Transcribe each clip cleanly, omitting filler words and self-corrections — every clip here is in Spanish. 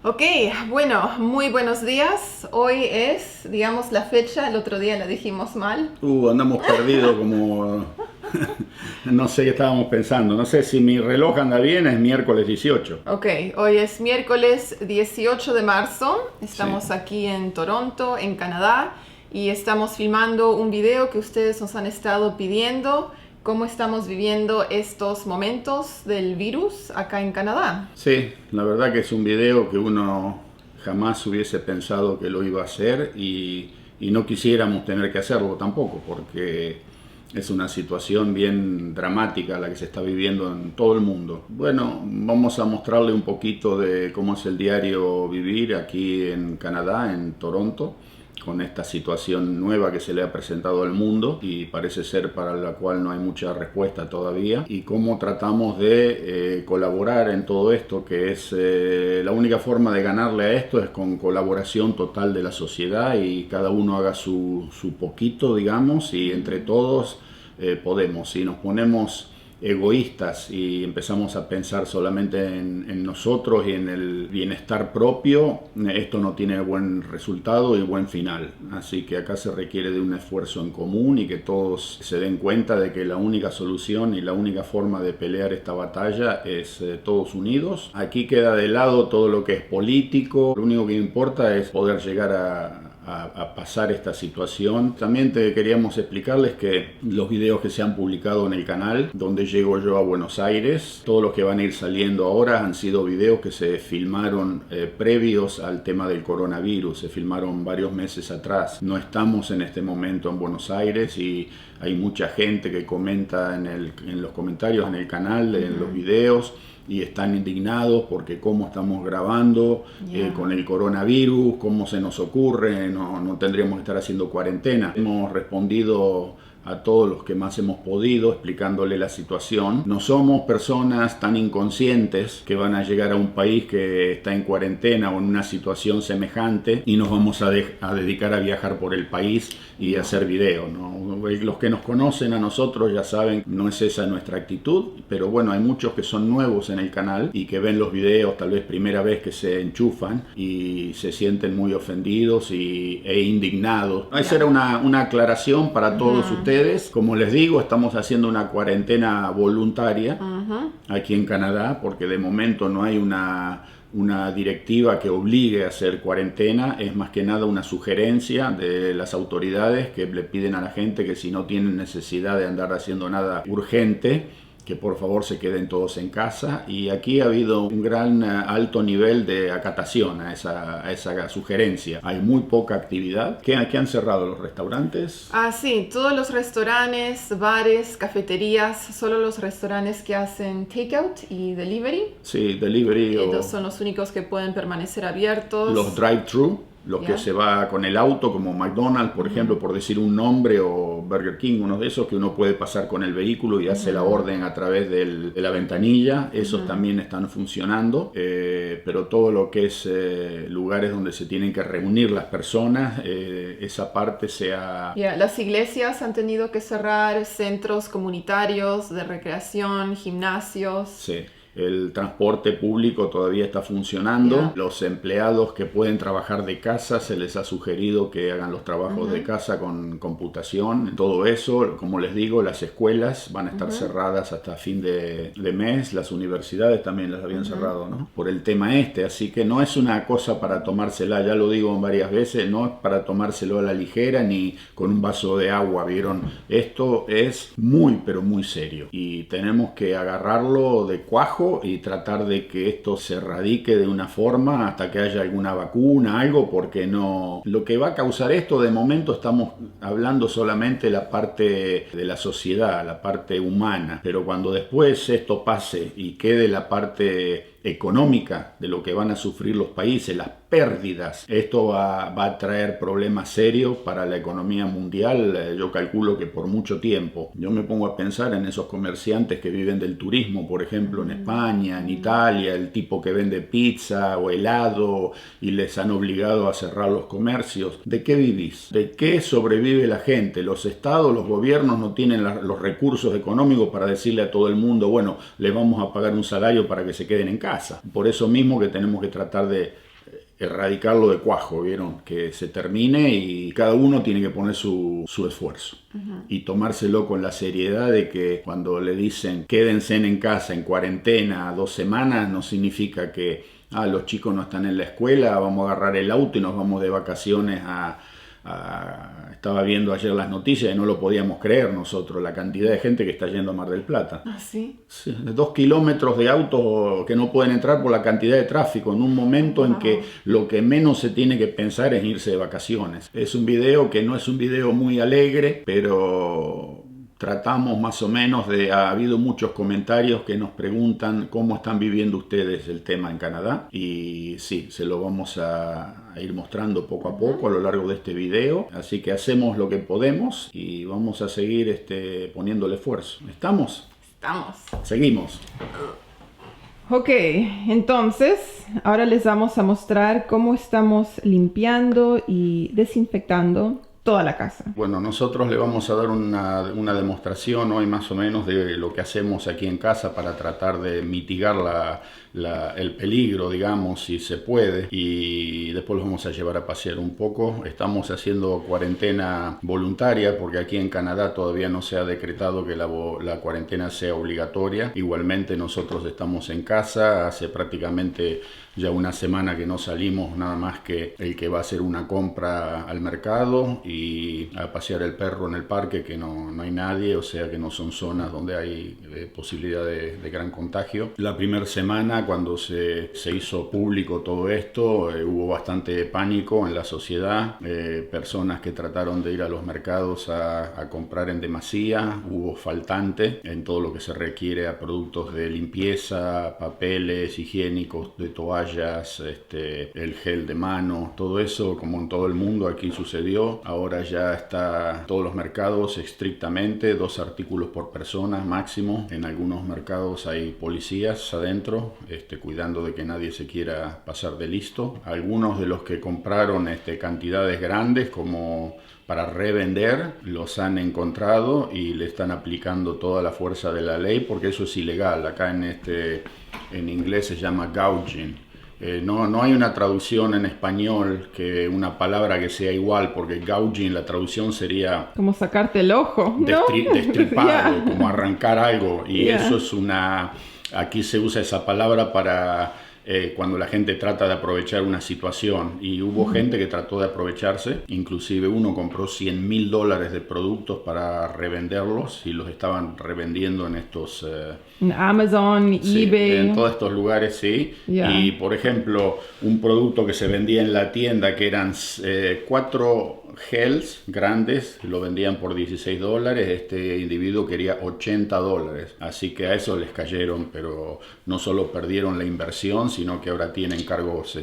Ok, bueno, muy buenos días. Hoy es, digamos, la fecha, el otro día la dijimos mal. Andamos perdidos como... No sé qué estábamos pensando. No sé si mi reloj anda bien, es miércoles 18. Ok, hoy es miércoles 18 de marzo. Sí. Estamos aquí en Toronto, en Canadá, y estamos filmando un video que ustedes nos han estado pidiendo, cómo estamos viviendo estos momentos del virus acá en Canadá. Sí, la verdad que es un video que uno jamás hubiese pensado que lo iba a hacer y no quisiéramos tener que hacerlo tampoco, porque es una situación bien dramática la que se está viviendo en todo el mundo. Bueno, vamos a mostrarle un poquito de cómo es el diario vivir aquí en Canadá, en Toronto, con esta situación nueva que se le ha presentado al mundo y parece ser para la cual no hay mucha respuesta todavía, y cómo tratamos de colaborar en todo esto, que es la única forma de ganarle a esto es con colaboración total de la sociedad y cada uno haga su poquito, digamos, y entre todos podemos. Si nos ponemos egoístas y empezamos a pensar solamente en nosotros y en el bienestar propio, esto no tiene buen resultado y buen final. Así que acá se requiere de un esfuerzo en común y que todos se den cuenta de que la única solución y la única forma de pelear esta batalla es todos unidos. Aquí queda de lado todo lo que es político, lo único que importa es poder llegar a pasar esta situación. También te queríamos explicarles que los videos que se han publicado en el canal donde llego yo a Buenos Aires, todos los que van a ir saliendo ahora han sido videos que se filmaron previos al tema del coronavirus, se filmaron varios meses atrás. No estamos en este momento en Buenos Aires y hay mucha gente que comenta en los comentarios en el canal, en los videos, y están indignados porque cómo estamos grabando con el coronavirus, cómo se nos ocurre, no tendríamos que estar haciendo cuarentena. Hemos respondido a todos los que más hemos podido, explicándole la situación. No somos personas tan inconscientes que van a llegar a un país que está en cuarentena o en una situación semejante y nos vamos a dedicar a viajar por el país y a hacer videos, ¿no? Los que nos conocen a nosotros ya saben, no es esa nuestra actitud, pero bueno, hay muchos que son nuevos en el canal y que ven los videos tal vez primera vez que se enchufan y se sienten muy ofendidos e indignados. Esa era una aclaración para todos ustedes. Como les digo, estamos haciendo una cuarentena voluntaria aquí en Canadá porque de momento no hay una directiva que obligue a hacer cuarentena, es más que nada una sugerencia de las autoridades que le piden a la gente que si no tienen necesidad de andar haciendo nada urgente, que por favor se queden todos en casa. Y aquí ha habido un gran alto nivel de acatación a esa sugerencia. Hay muy poca actividad. ¿Qué han cerrado los restaurantes? Ah, sí, todos los restaurantes, bares, cafeterías, solo los restaurantes que hacen takeout y delivery. Sí, delivery Ellos son los únicos que pueden permanecer abiertos. los drive-thru. Los que se va con el auto, como McDonald's, por ejemplo, por decir un nombre, o Burger King, uno de esos que uno puede pasar con el vehículo y hace la orden a través de la ventanilla, esos también están funcionando, pero todo lo que es lugares donde se tienen que reunir las personas, esa parte Las iglesias han tenido que cerrar, centros comunitarios de recreación, gimnasios. Sí. El transporte público todavía está funcionando. Los empleados que pueden trabajar de casa se les ha sugerido que hagan los trabajos de casa con computación. Todo eso, como les digo, las escuelas van a estar cerradas hasta fin de mes. Las universidades también las habían cerrado, ¿no? Por el tema este. Así que no es una cosa para tomársela, ya lo digo varias veces, no es para tomárselo a la ligera ni con un vaso de agua, ¿vieron? Esto es muy, pero muy serio. Y tenemos que agarrarlo de cuajo y tratar de que esto se erradique de una forma hasta que haya alguna vacuna, algo, porque no... Lo que va a causar esto, de momento estamos hablando solamente de la parte de la sociedad, la parte humana, pero cuando después esto pase y quede la parte económica de lo que van a sufrir los países, las pérdidas, esto va a traer problemas serios para la economía mundial. Yo calculo que por mucho tiempo. Yo me pongo a pensar en esos comerciantes que viven del turismo, por ejemplo en España, en Italia, el tipo que vende pizza o helado y les han obligado a cerrar los comercios. ¿De qué vivís? ¿De qué sobrevive la gente? Los estados, los gobiernos no tienen los recursos económicos para decirle a todo el mundo, bueno, les vamos a pagar un salario para que se queden en casa. Por eso mismo que tenemos que tratar de erradicarlo de cuajo, ¿vieron? Que se termine y cada uno tiene que poner su esfuerzo. Y tomárselo con la seriedad de que cuando le dicen quédense en casa en cuarentena 2 semanas, no significa que los chicos no están en la escuela, vamos a agarrar el auto y nos vamos de vacaciones estaba viendo ayer las noticias y no lo podíamos creer nosotros, la cantidad de gente que está yendo a Mar del Plata. ¿Ah, sí? Sí, 2 kilómetros de autos que no pueden entrar por la cantidad de tráfico, en un momento en que lo que menos se tiene que pensar es irse de vacaciones. Es un video que no es un video muy alegre, pero tratamos más o menos ha habido muchos comentarios que nos preguntan cómo están viviendo ustedes el tema en Canadá, y sí, se lo vamos a ir mostrando poco a poco a lo largo de este video, así que hacemos lo que podemos y vamos a seguir poniéndole esfuerzo. ¿Estamos? Estamos. Seguimos. Ok, entonces ahora les vamos a mostrar cómo estamos limpiando y desinfectando toda la casa. Bueno, nosotros le vamos a dar una demostración hoy más o menos de lo que hacemos aquí en casa para tratar de mitigar el peligro, digamos, si se puede, y después los vamos a llevar a pasear un poco. Estamos haciendo cuarentena voluntaria porque aquí en Canadá todavía no se ha decretado que la cuarentena sea obligatoria. Igualmente nosotros estamos en casa, hace prácticamente ya una semana que no salimos, nada más que el que va a hacer una compra al mercado y a pasear el perro en el parque, que no hay nadie, o sea que no son zonas donde hay posibilidad de gran contagio. La primera semana, cuando se hizo público todo esto, hubo bastante pánico en la sociedad, personas que trataron de ir a los mercados a comprar en demasía, hubo faltante en todo lo que se requiere a productos de limpieza, papeles higiénicos, de toallas, el gel de mano, todo eso, como en todo el mundo aquí sucedió. Ahora ya está todos los mercados estrictamente 2 artículos por persona máximo. En algunos mercados hay policías adentro cuidando de que nadie se quiera pasar de listo. Algunos de los que compraron cantidades grandes como para revender los han encontrado y le están aplicando toda la fuerza de la ley, porque eso es ilegal. Acá en inglés se llama gouging. No hay una traducción en español, que una palabra que sea igual, porque gouging, la traducción sería como sacarte el ojo, ¿no? Destripar, Yeah. como arrancar algo, y Yeah. eso es aquí se usa esa palabra para cuando la gente trata de aprovechar una situación, y hubo gente que trató de aprovecharse, inclusive uno compró $100,000 de productos para revenderlos y los estaban revendiendo en estos En Amazon, sí, eBay. en todos estos lugares, sí. Yeah. Y por ejemplo, un producto que se vendía en la tienda, que eran 4 gels grandes, lo vendían por $16, este individuo quería $80, así que a eso les cayeron, pero no solo perdieron la inversión, sino que ahora tienen cargos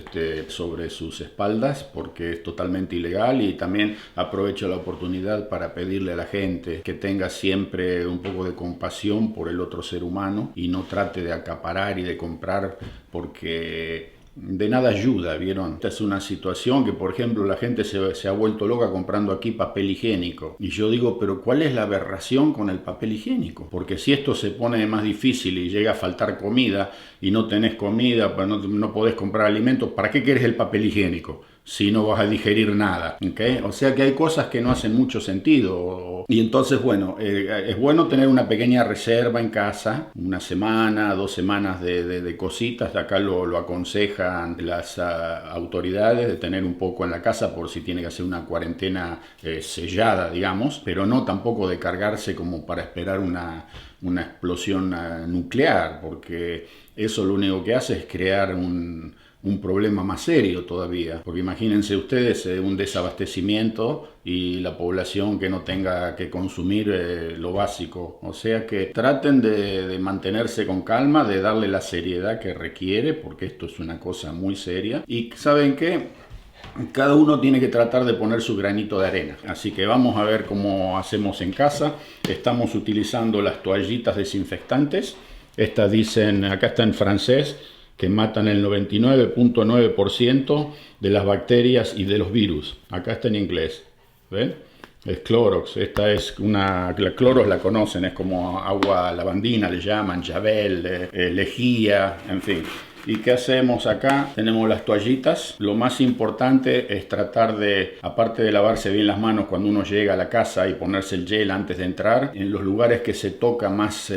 sobre sus espaldas, porque es totalmente ilegal. Y también aprovecho la oportunidad para pedirle a la gente que tenga siempre un poco de compasión por el otro ser humano y no trate de acaparar y de comprar, porque de nada ayuda, ¿vieron? Esta es una situación que, por ejemplo, la gente se ha vuelto loca comprando aquí papel higiénico. Y yo digo, pero ¿cuál es la aberración con el papel higiénico? Porque si esto se pone más difícil y llega a faltar comida y no tenés comida, pues no podés comprar alimentos, ¿para qué querés el papel higiénico si no vas a digerir nada? ¿Okay? O sea que hay cosas que no hacen mucho sentido. Y entonces, bueno, es bueno tener una pequeña reserva en casa, 1 semana, 2 semanas de cositas. Acá lo aconsejan las autoridades, de tener un poco en la casa por si tiene que hacer una cuarentena sellada, digamos, pero no tampoco de cargarse como para esperar una explosión nuclear, porque eso lo único que hace es crear un problema más serio todavía, porque imagínense ustedes un desabastecimiento y la población que no tenga que consumir lo básico. O sea que traten de mantenerse con calma, de darle la seriedad que requiere, porque esto es una cosa muy seria. Y ¿saben qué? Cada uno tiene que tratar de poner su granito de arena. Así que vamos a ver cómo hacemos en casa. Estamos utilizando las toallitas desinfectantes. Estas dicen, acá está en francés, que matan el 99.9% de las bacterias y de los virus. Acá está en inglés. ¿Ven? Es Clorox. Esta es la Clorox la conocen, es como agua lavandina, le llaman, Javel, lejía, en fin. ¿Y qué hacemos acá? Tenemos las toallitas. Lo más importante es tratar de, aparte de lavarse bien las manos cuando uno llega a la casa y ponerse el gel antes de entrar, en los lugares que se toca más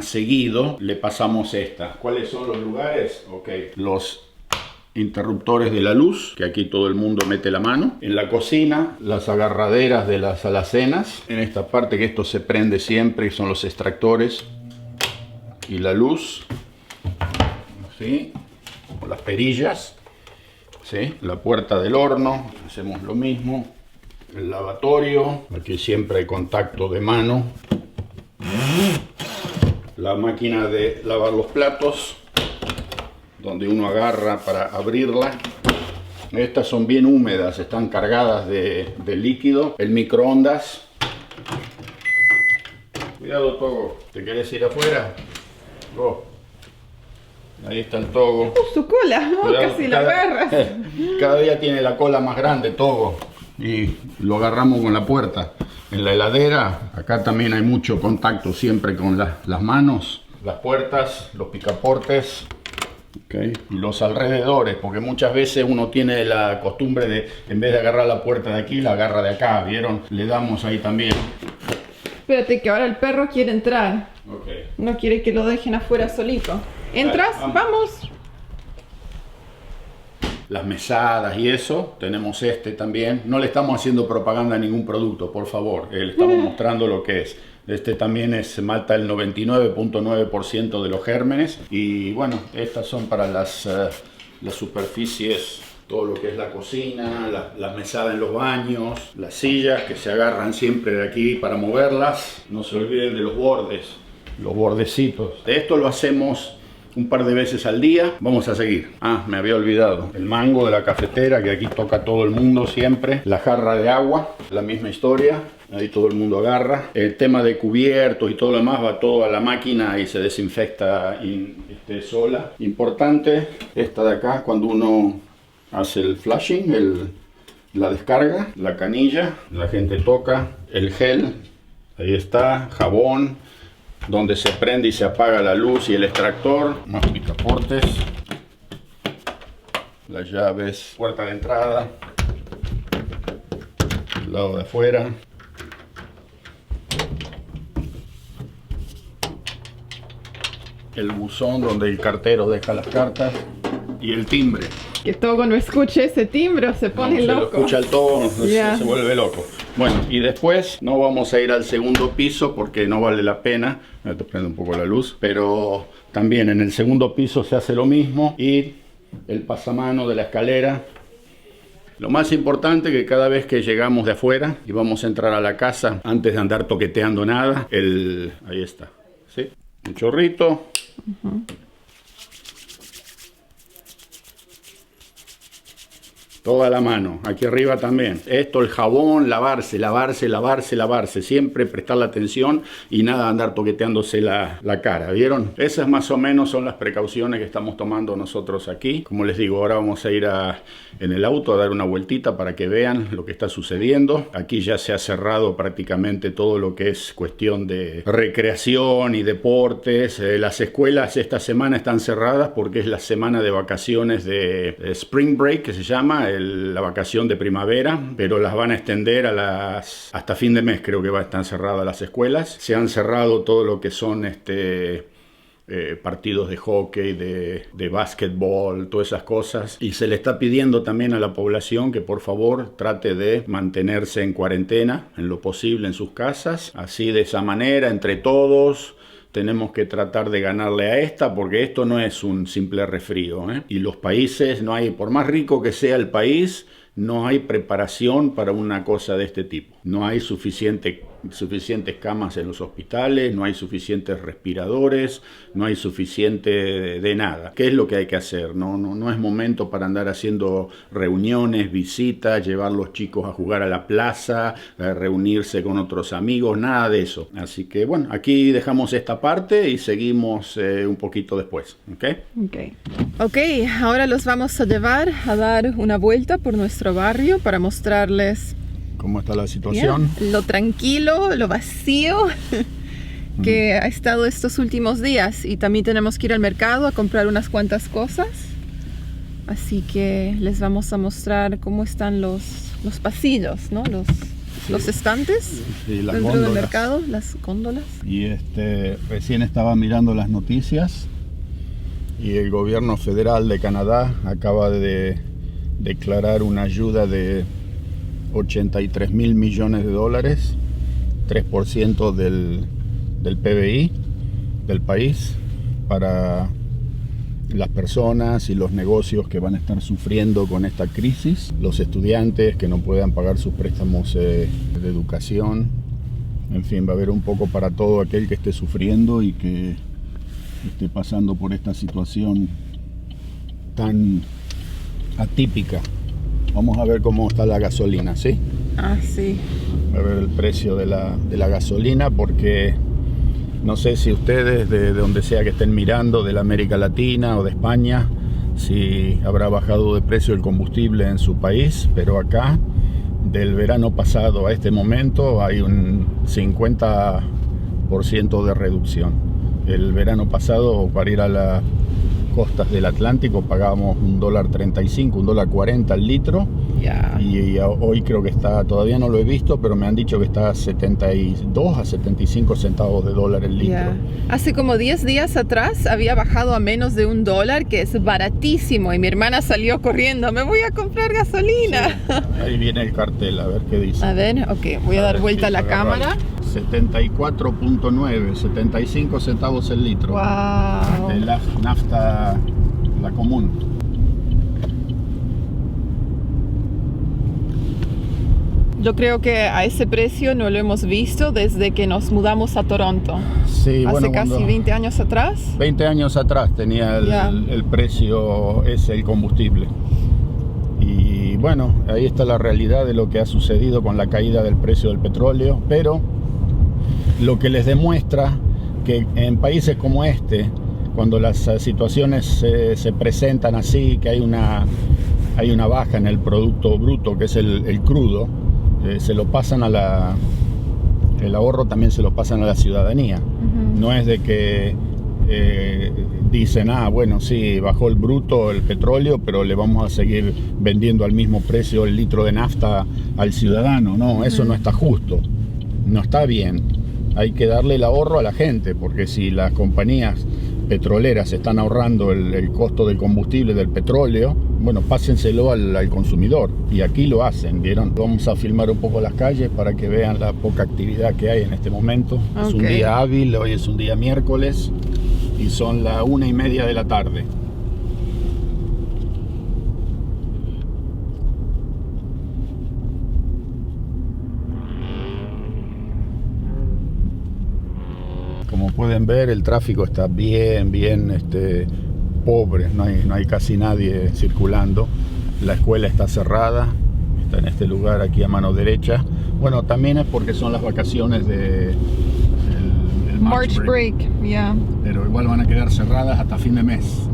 seguido, le pasamos esta. ¿Cuáles son los lugares? Ok, los interruptores de la luz, que aquí todo el mundo mete la mano. En la cocina, las agarraderas de las alacenas. En esta parte que esto se prende siempre, son los extractores y la luz. ¿Sí? O las perillas. ¿Sí? La puerta del horno, hacemos lo mismo. El lavatorio, aquí siempre hay contacto de mano. La máquina de lavar los platos, donde uno agarra para abrirla. Estas son bien húmedas, están cargadas de líquido. El microondas. Cuidado, Togo. ¿Te quieres ir afuera? Go. Ahí está el Togo. Su cola, ¿no? Cuidado, Casi la agarras. Cada día tiene la cola más grande, Togo. Y lo agarramos con la puerta. En la heladera, acá también hay mucho contacto siempre con las manos. Las puertas, los picaportes. Okay. Y los alrededores, porque muchas veces uno tiene la costumbre de, en vez de agarrar la puerta de aquí, la agarra de acá, ¿vieron? Le damos ahí también. Espérate que ahora el perro quiere entrar. Okay. No quiere que lo dejen afuera solito. ¿Entras? Vale, vamos. Las mesadas y eso, tenemos este también. No le estamos haciendo propaganda a ningún producto, por favor. Le estamos mostrando lo que es. Este también mata el 99.9% de los gérmenes. Y bueno, estas son para las superficies, todo lo que es la cocina, la mesada en los baños, las sillas que se agarran siempre de aquí para moverlas. No se olviden de los bordes, los bordecitos. De esto lo hacemos un par de veces al día. Vamos a seguir. Ah, me había olvidado. El mango de la cafetera, que aquí toca todo el mundo siempre. La jarra de agua, la misma historia. Ahí todo el mundo agarra. El tema de cubiertos y todo lo demás va todo a la máquina y se desinfecta sola. Importante, esta de acá, cuando uno hace el flushing, la descarga, la canilla, la gente toca el gel. Ahí está, jabón, donde se prende y se apaga la luz y el extractor, más picaportes, las llaves, puerta de entrada, el lado de afuera, el buzón donde el cartero deja las cartas y el timbre. Que Togo no escuche ese timbre o se pone No, loco. Se lo escucha el Togo, Yeah. se vuelve loco. Bueno, y después no vamos a ir al segundo piso porque no vale la pena. Me te prendo un poco la luz. Pero también en el segundo piso se hace lo mismo. Y el pasamano de la escalera. Lo más importante que cada vez que llegamos de afuera y vamos a entrar a la casa, antes de andar toqueteando nada, ahí está, ¿sí? Un chorrito. Toda la mano, aquí arriba también. Esto, el jabón, lavarse, lavarse, lavarse, lavarse. Siempre prestarle atención y nada andar toqueteándose la cara, ¿vieron? Esas más o menos son las precauciones que estamos tomando nosotros aquí. Como les digo, ahora vamos a ir en el auto a dar una vueltita para que vean lo que está sucediendo. Aquí ya se ha cerrado prácticamente todo lo que es cuestión de recreación y deportes. Las escuelas esta semana están cerradas porque es la semana de vacaciones de Spring Break, que se llama, la vacación de primavera, pero las van a extender hasta fin de mes, creo que están cerradas las escuelas. Se han cerrado todo lo que son partidos de hockey, de básquetbol, todas esas cosas, y se le está pidiendo también a la población que por favor trate de mantenerse en cuarentena en lo posible en sus casas. Así, de esa manera, entre todos tenemos que tratar de ganarle a esta, porque esto no es un simple resfrío, ¿eh? Y los países, no hay, por más rico que sea el país, no hay preparación para una cosa de este tipo. No hay suficientes camas en los hospitales, no hay suficientes respiradores, no hay suficiente de nada. ¿Qué es lo que hay que hacer? No es momento para andar haciendo reuniones, visitas, llevar a los chicos a jugar a la plaza, reunirse con otros amigos, nada de eso. Así que bueno, aquí dejamos esta parte y seguimos un poquito después. Ok, ahora los vamos a llevar a dar una vuelta por nuestro barrio para mostrarles cómo está la situación. Lo tranquilo, lo vacío que ha estado estos últimos días, y también tenemos que ir al mercado a comprar unas cuantas cosas. Así que les vamos a mostrar cómo están los pasillos, ¿no? Los estantes las dentro góndolas del mercado, las góndolas. Y recién estaba mirando las noticias y el gobierno federal de Canadá acaba de declarar una ayuda de 83 mil millones de dólares, 3% del PBI del país, para las personas y los negocios que van a estar sufriendo con esta crisis, los estudiantes que no puedan pagar sus préstamos de educación. En fin, va a haber un poco para todo aquel que esté sufriendo y que esté pasando por esta situación tan atípica. Vamos a ver cómo está la gasolina, ¿sí? Ah, sí. A ver el precio de la gasolina, porque no sé si ustedes, de donde sea que estén mirando, de la América Latina o de España, si habrá bajado de precio el combustible en su país, pero acá, del verano pasado a este momento, hay un 50% de reducción. El verano pasado, para ir a las costas del Atlántico, pagábamos $1.35, $1.40 al litro. Yeah. Y hoy creo que está, todavía no lo he visto, pero me han dicho que está a 72 a 75 centavos de dólar el litro. Yeah. Hace como 10 días atrás había bajado a menos de $1, que es baratísimo, y mi hermana salió corriendo: me voy a comprar gasolina. Sí. Ahí viene el cartel, a ver qué dice. A ver, ok, voy a dar vuelta a la cámara. 74.9, 75 centavos el litro. Wow. De la nafta, la común. Yo creo que a ese precio no lo hemos visto desde que nos mudamos a Toronto. Sí, hace casi 20 años atrás. 20 años atrás tenía el precio ese, el combustible. Y bueno, ahí está la realidad de lo que ha sucedido con la caída del precio del petróleo. Pero lo que les demuestra que en países como este, cuando las situaciones se presentan así, que hay una baja en el producto bruto, que es el crudo, se lo pasan el ahorro también se lo pasan a la ciudadanía. No es de que dicen, bueno, sí, bajó el bruto, el petróleo, pero le vamos a seguir vendiendo al mismo precio el litro de nafta al ciudadano. No, eso no está justo, no está bien. Hay que darle el ahorro a la gente, porque si las compañías petroleras están ahorrando el costo del combustible, del petróleo, bueno, pásenselo al consumidor, y aquí lo hacen, ¿vieron? Vamos a filmar un poco las calles para que vean la poca actividad que hay en este momento. Okay. Es un día hábil, hoy es un día miércoles y son las 1:30 de la tarde. Como pueden ver, el tráfico está bien pobre, no hay casi nadie circulando. La escuela está cerrada, está en este lugar aquí a mano derecha. Bueno, también es porque son las vacaciones del March Break. Yeah. Pero igual van a quedar cerradas hasta fin de mes.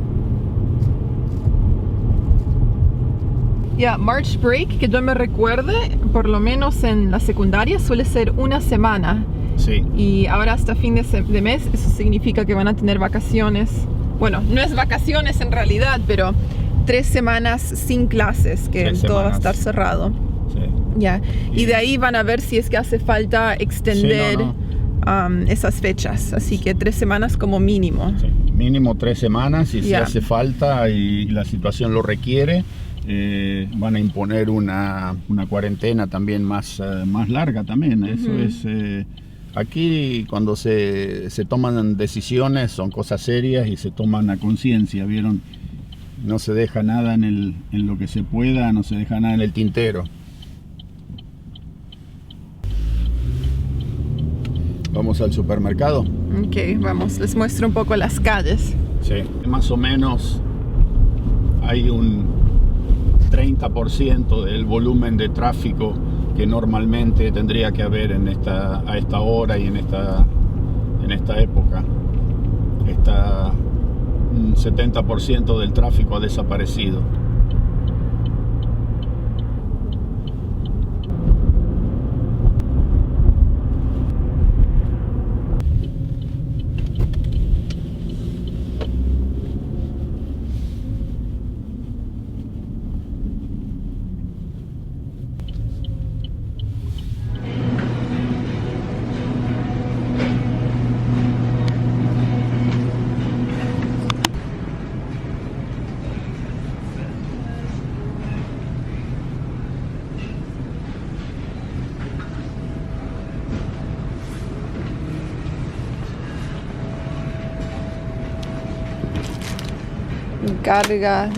March Break, que yo me recuerde, por lo menos en la secundaria, suele ser una semana. Sí. Y ahora hasta fin de mes, eso significa que van a tener vacaciones. Bueno, no es vacaciones en realidad, pero 3 semanas sin clases, que todo va a estar cerrado. Sí. Ya. Y de ahí van a ver si es que hace falta extender esas fechas. Así que 3 semanas como mínimo. Sí. Mínimo 3 semanas, y si hace falta y la situación lo requiere, van a imponer una cuarentena también más larga también. Eso es... Aquí cuando se toman decisiones son cosas serias y se toman a conciencia, ¿vieron? No se deja nada en lo que se pueda, no se deja nada en el tintero. ¿Vamos al supermercado? Ok, vamos, les muestro un poco las calles. Sí, más o menos hay un 30% del volumen de tráfico que normalmente tendría que haber a esta hora y en esta época. Un 70% del tráfico ha desaparecido.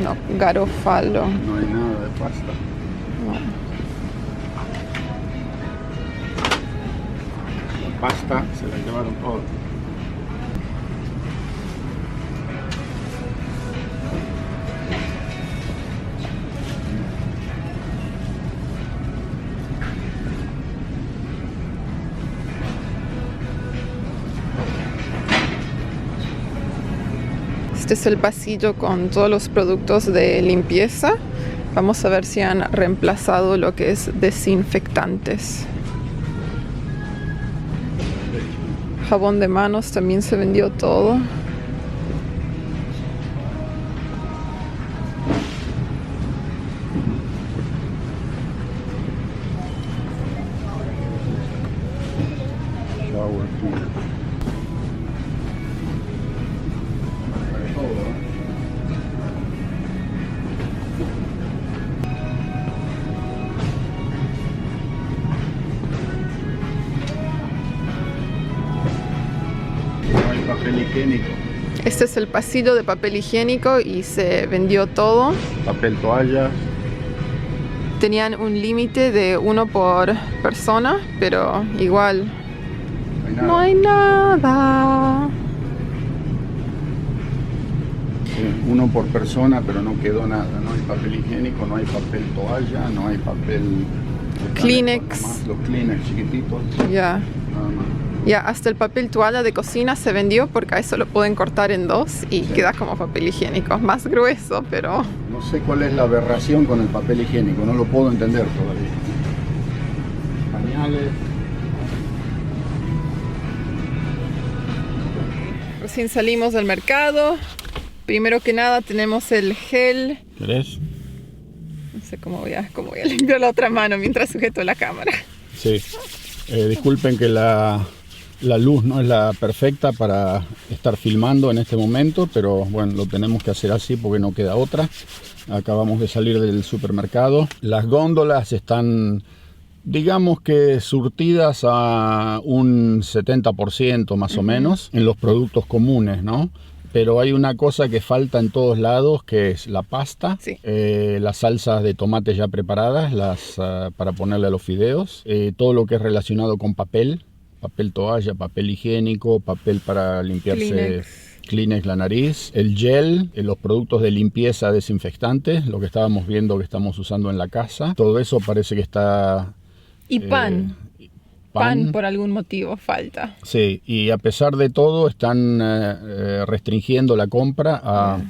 no, Garofalo. No hay nada de pasta. No. La pasta se la llevaron todo. Este es el pasillo con todos los productos de limpieza. Vamos a ver si han reemplazado lo que es desinfectantes. Jabón de manos también se vendió todo. Shower cleaner. No hay papel higiénico. Este es el pasillo de papel higiénico y se vendió todo. Papel toalla. Tenían un límite de 1 por persona, pero igual No hay nada. no hay nada. Sí, 1 por persona, pero no quedó nada. No hay papel higiénico, no hay papel toalla, no hay papel... Kleenex. Nada más, los Kleenex chiquititos, Ya. nada más. Ya, hasta el papel toalla de cocina se vendió porque a eso lo pueden cortar en 2 y Sí. queda como papel higiénico. Más grueso, pero... No sé cuál es la aberración con el papel higiénico, no lo puedo entender todavía. Pañales. Recién salimos del mercado. Primero que nada tenemos el gel. ¿Querés? No sé cómo voy a limpiar la otra mano mientras sujeto la cámara. Sí. Disculpen que la luz no es la perfecta para estar filmando en este momento, pero bueno, lo tenemos que hacer así porque no queda otra. Acabamos de salir del supermercado. Las góndolas están, digamos que surtidas a un 70% más o menos en los productos comunes, ¿no? Pero hay una cosa que falta en todos lados, que es la pasta, Sí. las salsas de tomate ya preparadas, para ponerle a los fideos, todo lo que es relacionado con papel toalla, papel higiénico, papel para limpiarse, Kleenex la nariz, el gel, los productos de limpieza desinfectantes, lo que estábamos viendo que estamos usando en la casa, todo eso parece que está... Y pan. Pan por algún motivo falta. Sí, y a pesar de todo están restringiendo la compra a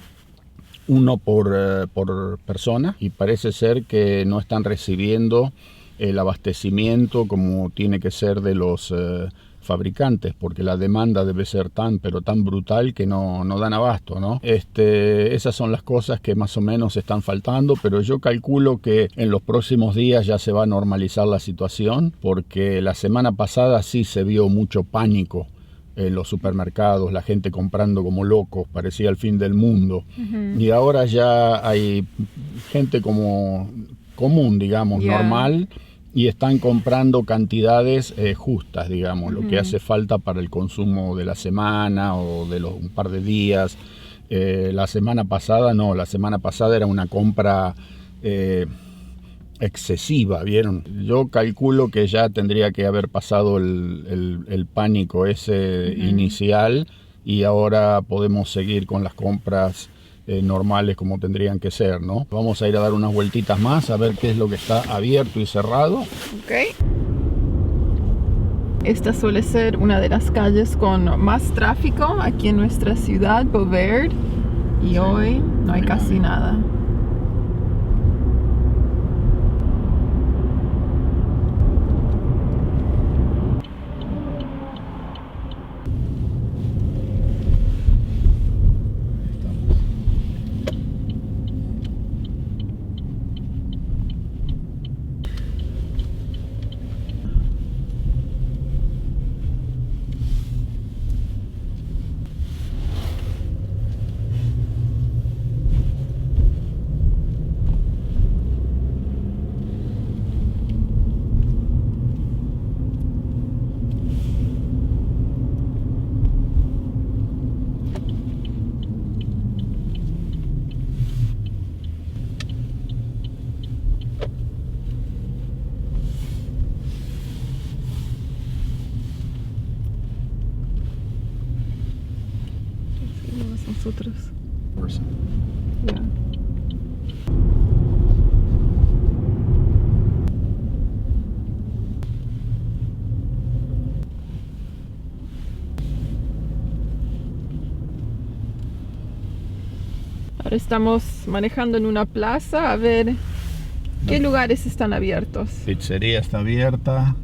1 por persona y parece ser que no están recibiendo el abastecimiento como tiene que ser de los fabricantes, porque la demanda debe ser pero tan brutal que no dan abasto, ¿no? Esas son las cosas que más o menos están faltando, pero yo calculo que en los próximos días ya se va a normalizar la situación, porque la semana pasada sí se vio mucho pánico en los supermercados, la gente comprando como locos, parecía el fin del mundo. Y ahora ya hay gente como común, digamos, normal, y están comprando cantidades justas, digamos, lo que hace falta para el consumo de la semana o de un par de días. La semana pasada no, la semana pasada era una compra excesiva, ¿vieron? Yo calculo que ya tendría que haber pasado el pánico ese inicial y ahora podemos seguir con las compras normales como tendrían que ser, ¿no? Vamos a ir a dar unas vueltitas más a ver qué es lo que está abierto y cerrado. Ok. Esta suele ser una de las calles con más tráfico aquí en nuestra ciudad, Bovaird, y hoy no hay casi nada. nosotros. Person. Ya. Ahora estamos manejando en una plaza a ver qué lugares están abiertos. Pizzería está abierta,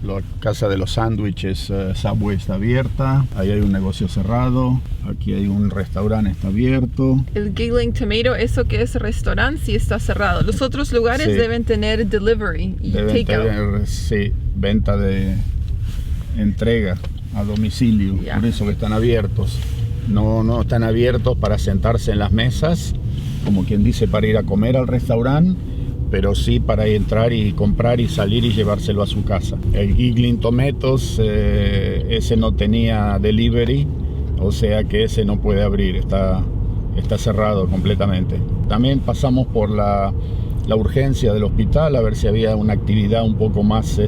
la casa de los sándwiches Subway está abierta, ahí hay un negocio cerrado, aquí hay un restaurante está abierto. El Giggling Tomato, eso que es restaurante, sí está cerrado. Los otros lugares Sí. deben tener delivery y Deben takeout. tener, sí, venta de entrega a domicilio, Ya. por eso que están abiertos. No están abiertos para sentarse en las mesas, como quien dice, para ir a comer al restaurante, pero sí para entrar y comprar y salir y llevárselo a su casa. El Giggling Tomatoes, ese no tenía delivery, o sea que ese no puede abrir, está cerrado completamente. También pasamos por la urgencia del hospital a ver si había una actividad un poco más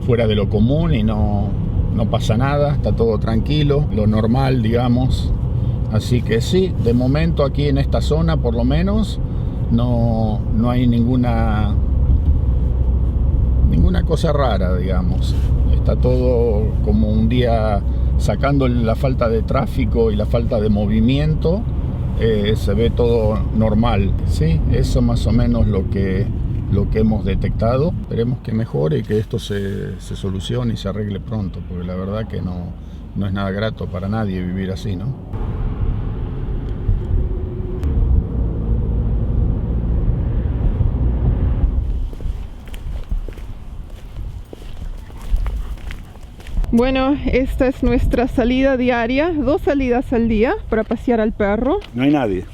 fuera de lo común y no pasa nada, está todo tranquilo, lo normal, digamos. Así que sí, de momento aquí en esta zona por lo menos no hay ninguna cosa rara, digamos. Está todo como un día, sacando la falta de tráfico y la falta de movimiento, se ve todo normal. Sí, eso más o menos lo que hemos detectado. Esperemos que mejore y que esto se solucione y se arregle pronto, porque la verdad que no es nada grato para nadie vivir así, ¿no? Bueno, esta es nuestra salida diaria, 2 salidas al día para pasear al perro. No hay nadie,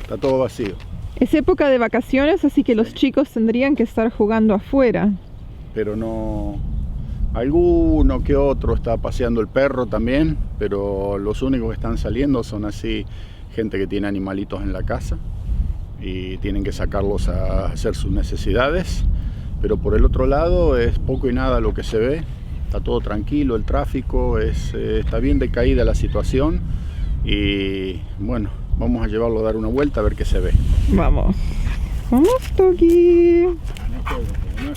está todo vacío. Es época de vacaciones, así que los chicos tendrían que estar jugando afuera. Pero no, alguno que otro está paseando el perro también, pero los únicos que están saliendo son así gente que tiene animalitos en la casa y tienen que sacarlos a hacer sus necesidades. Pero por el otro lado es poco y nada lo que se ve, está todo tranquilo, el tráfico, está bien decaída la situación y bueno, vamos a llevarlo a dar una vuelta a ver qué se ve. Vamos. Vamos, Toki.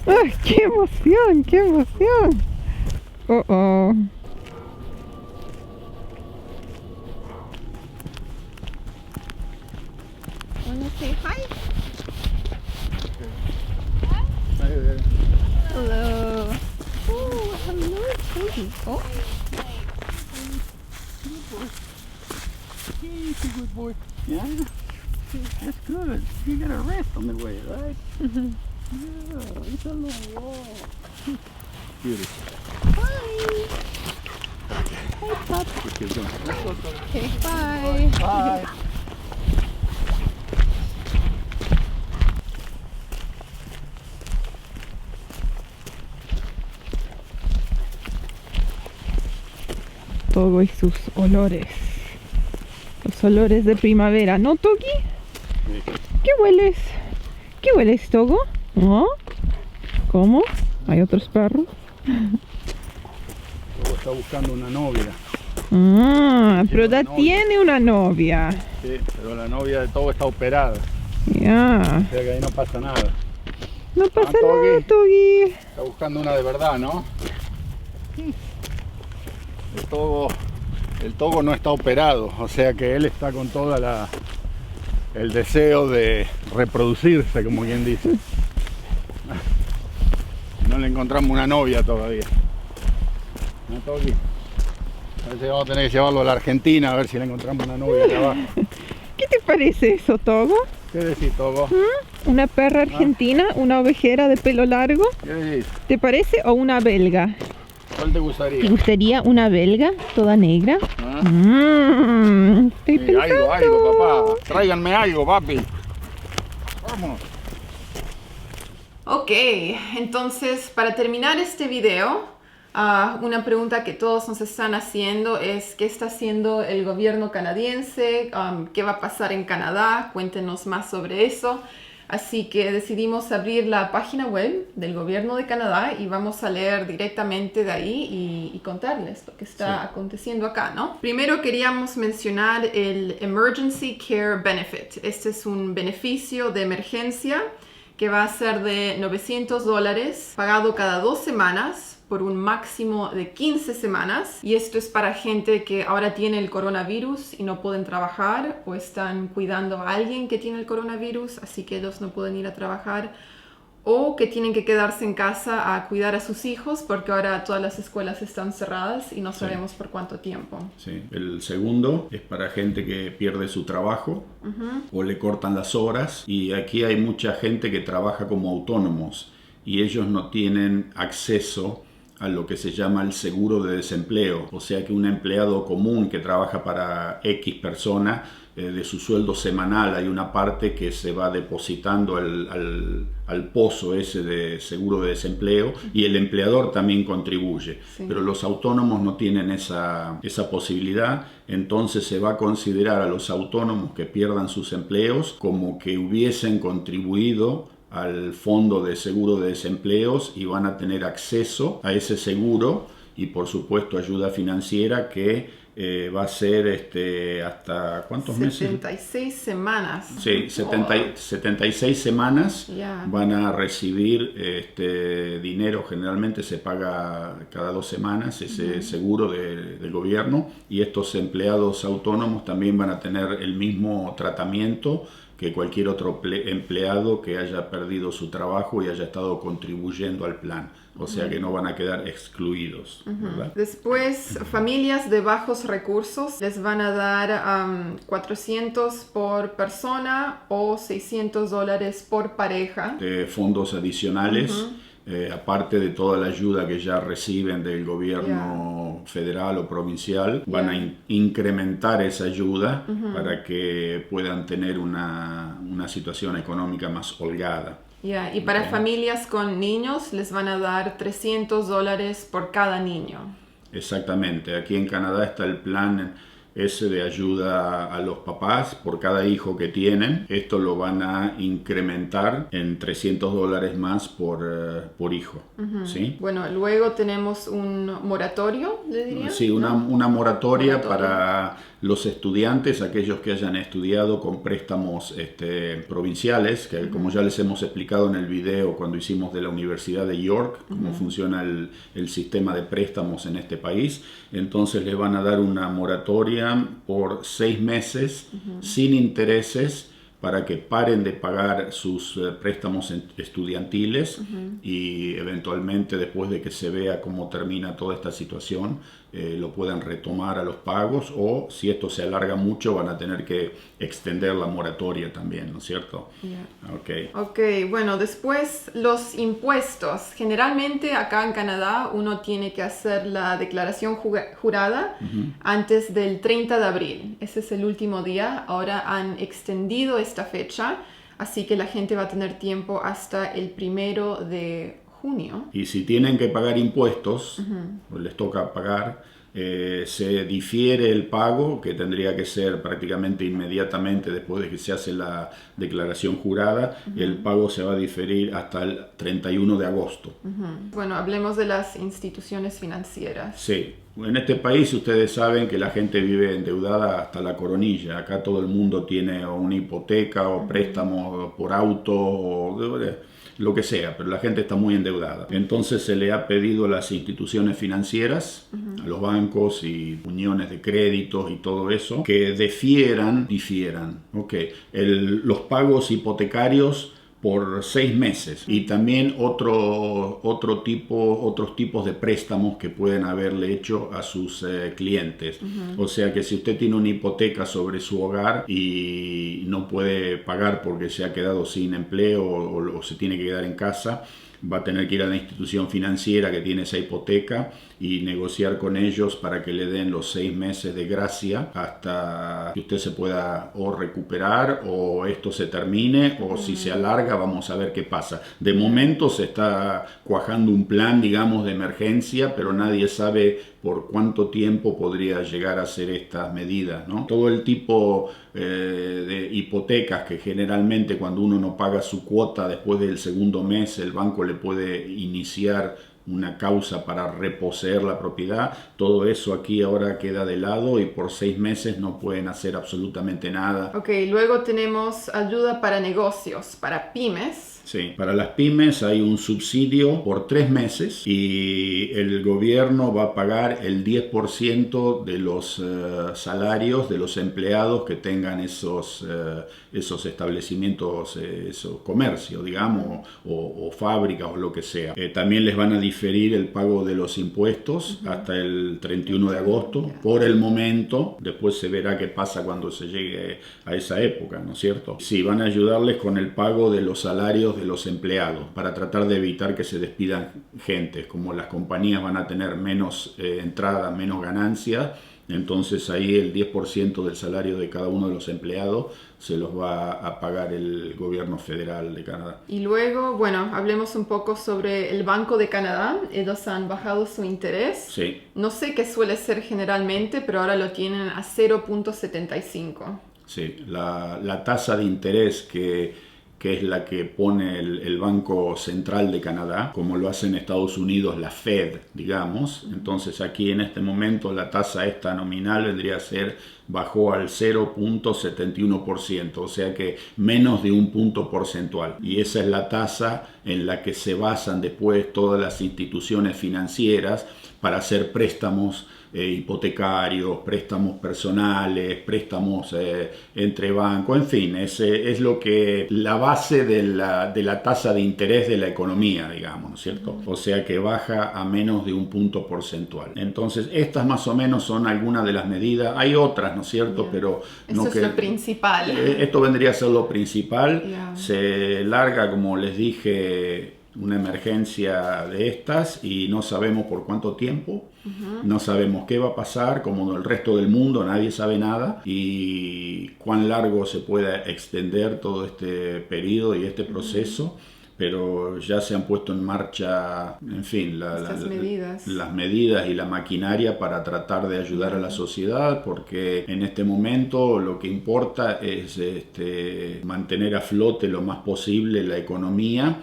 ¡Ay, qué emoción! ¡Qué emoción! Oh. Wanna say hi? Hello. Oh, hello, Toki. Oh. He's a good boy. Yeah, that's good. You got a rest on the way, right? Yeah, it's a long walk. Beautiful. Hi. Hi, pup. Keep going. Okay, bye. Bye. Togo y sus olores. Los olores de primavera, ¿no, Toki? ¿Qué hueles? ¿Qué hueles, Togo? ¿No? ¿Cómo? ¿Hay otros perros? Togo está buscando una novia. Pero ya una novia. tiene una novia. Sí, pero la novia de Togo está operada. Ya. O sea que ahí no pasa nada. No pasa Togi. nada, Togi. Está buscando una de verdad, ¿no? El Togo no está operado, o sea que él está con toda el deseo de reproducirse, como quien dice. No le encontramos una novia todavía. ¿No, Togi? A ver si vamos a tener que llevarlo a la Argentina a ver si le encontramos una novia allá abajo. ¿Qué te parece eso, Togo? ¿Qué decís, Togo? ¿Una perra argentina? ¿Una ovejera de pelo largo? ¿Qué decís? ¿Te parece? ¿O una belga? ¿Cuál te ¿Te gustaría? gustaría una belga toda negra? ¿Ah? Estoy Sí, pensando. algo, papá. Tráiganme algo, papi. Vamos. Ok, entonces para terminar este video, una pregunta que todos nos están haciendo es ¿qué está haciendo el gobierno canadiense? ¿Qué va a pasar en Canadá? Cuéntenos más sobre eso. Así que decidimos abrir la página web del gobierno de Canadá y vamos a leer directamente de ahí y contarles lo que está aconteciendo acá, ¿no? Primero queríamos mencionar el Emergency Care Benefit. Este es un beneficio de emergencia que va a ser de $900 pagado cada 2 semanas por un máximo de 15 semanas. Y esto es para gente que ahora tiene el coronavirus y no pueden trabajar o están cuidando a alguien que tiene el coronavirus, así que ellos no pueden ir a trabajar, o que tienen que quedarse en casa a cuidar a sus hijos porque ahora todas las escuelas están cerradas y no sabemos por cuánto tiempo. Sí. El segundo es para gente que pierde su trabajo o le cortan las horas, y aquí hay mucha gente que trabaja como autónomos y ellos no tienen acceso a lo que se llama el seguro de desempleo. O sea que un empleado común que trabaja para X persona, de su sueldo semanal hay una parte que se va depositando al pozo ese de seguro de desempleo, y el empleador también contribuye. Pero los autónomos no tienen esa posibilidad, entonces se va a considerar a los autónomos que pierdan sus empleos como que hubiesen contribuido al fondo de seguro de desempleos y van a tener acceso a ese seguro y por supuesto ayuda financiera que va a ser hasta ¿cuántos meses? 76 semanas. Sí, 76 semanas van a recibir dinero. Generalmente se paga cada 2 semanas ese seguro del gobierno, y estos empleados autónomos también van a tener el mismo tratamiento que cualquier otro empleado que haya perdido su trabajo y haya estado contribuyendo al plan. O sea que no van a quedar excluidos, ¿verdad? Después, familias de bajos recursos les van a dar $400 por persona o $600 por pareja. De fondos adicionales, aparte de toda la ayuda que ya reciben del gobierno federal o provincial, van a incrementar esa ayuda para que puedan tener una situación económica más holgada. Y para familias con niños les van a dar $300 por cada niño. Exactamente. Aquí en Canadá está el plan ese de ayuda a los papás por cada hijo que tienen. Esto lo van a incrementar en $300 más por hijo. ¿Sí? Bueno, luego tenemos un moratorio, ¿le diría? Sí, una moratoria para los estudiantes, aquellos que hayan estudiado con préstamos provinciales, que como ya les hemos explicado en el video cuando hicimos de la Universidad de York, cómo funciona el sistema de préstamos en este país. Entonces les van a dar una moratoria por 6 meses sin intereses para que paren de pagar sus préstamos estudiantiles y eventualmente, después de que se vea cómo termina toda esta situación, lo puedan retomar a los pagos, o si esto se alarga mucho van a tener que extender la moratoria también, ¿no es cierto? Ok, bueno, después los impuestos. Generalmente acá en Canadá uno tiene que hacer la declaración jurada antes del 30 de abril. Ese es el último día. Ahora han extendido esta fecha, así que la gente va a tener tiempo hasta el 1 de junio. Y si tienen que pagar impuestos, pues les toca pagar, se difiere el pago, que tendría que ser prácticamente inmediatamente después de que se hace la declaración jurada. El pago se va a diferir hasta el 31 de agosto. Bueno, hablemos de las instituciones financieras. Sí. En este país ustedes saben que la gente vive endeudada hasta la coronilla. Acá todo el mundo tiene una hipoteca o préstamo por auto o lo que sea, pero la gente está muy endeudada. Entonces se le ha pedido a las instituciones financieras, a los bancos y uniones de créditos y todo eso, que difieran los pagos hipotecarios por 6 meses, y también otros tipos de préstamos que pueden haberle hecho a sus clientes. O sea que si usted tiene una hipoteca sobre su hogar y no puede pagar porque se ha quedado sin empleo o se tiene que quedar en casa, va a tener que ir a la institución financiera que tiene esa hipoteca y negociar con ellos para que le den los 6 meses de gracia hasta que usted se pueda o recuperar o esto se termine, o si se alarga vamos a ver qué pasa. De momento se está cuajando un plan, digamos, de emergencia, pero nadie sabe por cuánto tiempo podría llegar a ser estas medidas, ¿no? Todo el tipo de hipotecas que generalmente cuando uno no paga su cuota después del segundo mes el banco le puede iniciar una causa para reposeer la propiedad, todo eso aquí ahora queda de lado y por 6 meses no pueden hacer absolutamente nada. Ok, luego tenemos ayuda para negocios, para pymes. Sí, para las pymes hay un subsidio por 3 meses y el gobierno va a pagar el 10% de los salarios de los empleados que tengan esos establecimientos, esos comercios, digamos, o fábricas o lo que sea. También les van a diferir el pago de los impuestos hasta el 31 de agosto. Por el momento, después se verá qué pasa cuando se llegue a esa época, ¿no es cierto? Sí, van a ayudarles con el pago de los salarios de los empleados para tratar de evitar que se despidan gente. Como las compañías van a tener menos entrada, menos ganancias, entonces ahí el 10% del salario de cada uno de los empleados se los va a pagar el gobierno federal de Canadá. Y luego, bueno, hablemos un poco sobre el Banco de Canadá. Ellos han bajado su interés. Sí. No sé qué suele ser generalmente, pero ahora lo tienen a 0.75. Sí, la tasa de interés que es la que pone el Banco Central de Canadá, como lo hace en Estados Unidos la Fed, digamos. Entonces aquí en este momento la tasa esta nominal vendría a ser, bajó al 0.71%, o sea que menos de un punto porcentual. Y esa es la tasa en la que se basan después todas las instituciones financieras para hacer préstamos hipotecarios, préstamos personales, préstamos entre bancos, en fin, es lo que la base de la tasa de interés de la economía, digamos, ¿no es cierto? O sea que baja a menos de un punto porcentual. Entonces, estas más o menos son algunas de las medidas. Hay otras, ¿no es cierto? Pero eso es lo principal. Esto vendría a ser lo principal. Yeah. Se larga, como les dije, una emergencia de estas y no sabemos por cuánto tiempo. No sabemos qué va a pasar, como el resto del mundo, nadie sabe nada, y cuán largo se pueda extender todo este periodo y este proceso, pero ya se han puesto en marcha, en fin, las medidas y la maquinaria para tratar de ayudar a la sociedad, porque en este momento lo que importa es mantener a flote lo más posible la economía,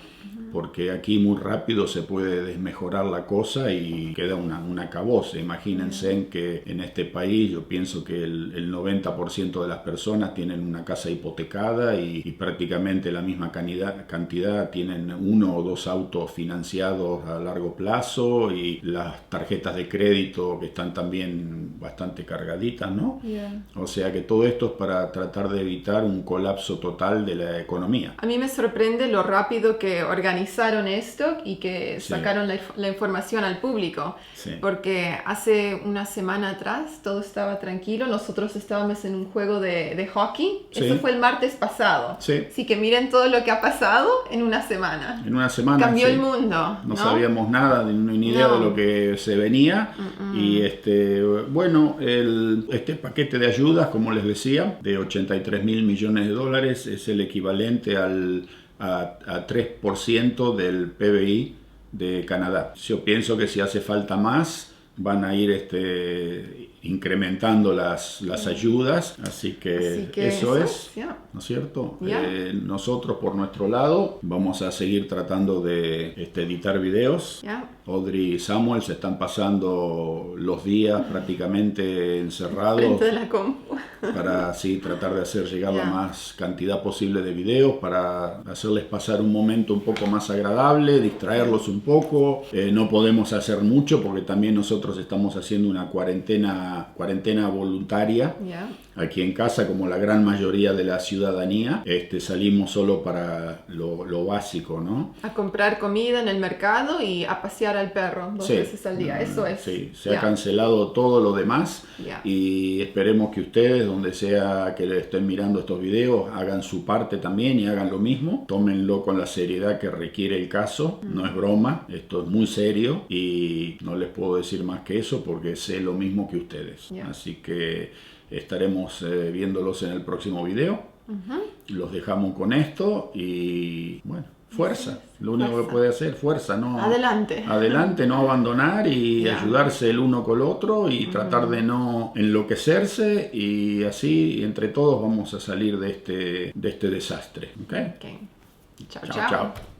porque aquí muy rápido se puede desmejorar la cosa y queda un acabose. Imagínense que en este país yo pienso que el 90% de las personas tienen una casa hipotecada y prácticamente la misma cantidad tienen 1 o 2 autos financiados a largo plazo y las tarjetas de crédito que están también bastante cargaditas, ¿no? Yeah. O sea que todo esto es para tratar de evitar un colapso total de la economía. A mí me sorprende lo rápido que organizaron esto y que sacaron la información al público, porque hace una semana atrás todo estaba tranquilo, nosotros estábamos en un juego de hockey, eso fue el martes pasado, así que miren todo lo que ha pasado en una semana. En una semana cambió el mundo. No sabíamos nada, ni idea de lo que se venía. Y bueno, este paquete de ayudas, como les decía, de 83.000 millones de dólares es el equivalente a 3% del PBI de Canadá. Yo pienso que si hace falta más, van a ir incrementando las ayudas, así que eso es, ¿no es cierto? Nosotros por nuestro lado vamos a seguir tratando de editar videos. Audrey y Samuel se están pasando los días prácticamente encerrados frente de la compu para así tratar de hacer llegar la más cantidad posible de videos para hacerles pasar un momento un poco más agradable, distraerlos un poco. No podemos hacer mucho porque también nosotros estamos haciendo una cuarentena voluntaria. Aquí en casa, como la gran mayoría de la ciudadanía, salimos solo para lo básico, ¿no? A comprar comida en el mercado y a pasear al perro 2 veces al día, eso es. Sí, se ha cancelado todo lo demás Ya. y esperemos que ustedes, donde sea que le estén mirando estos videos, hagan su parte también y hagan lo mismo. Tómenlo con la seriedad que requiere el caso, no es broma, esto es muy serio y no les puedo decir más que eso porque sé lo mismo que ustedes. Ya. Así que estaremos viéndolos en el próximo video. Los dejamos con esto y bueno, fuerza. Lo único que puede hacer, fuerza, ¿no? Adelante. Adelante, no abandonar y Ya. ayudarse el uno con el otro y tratar de no enloquecerse y así entre todos vamos a salir de este desastre. ¿Ok? Ok. Chao, Chao, chao. chao.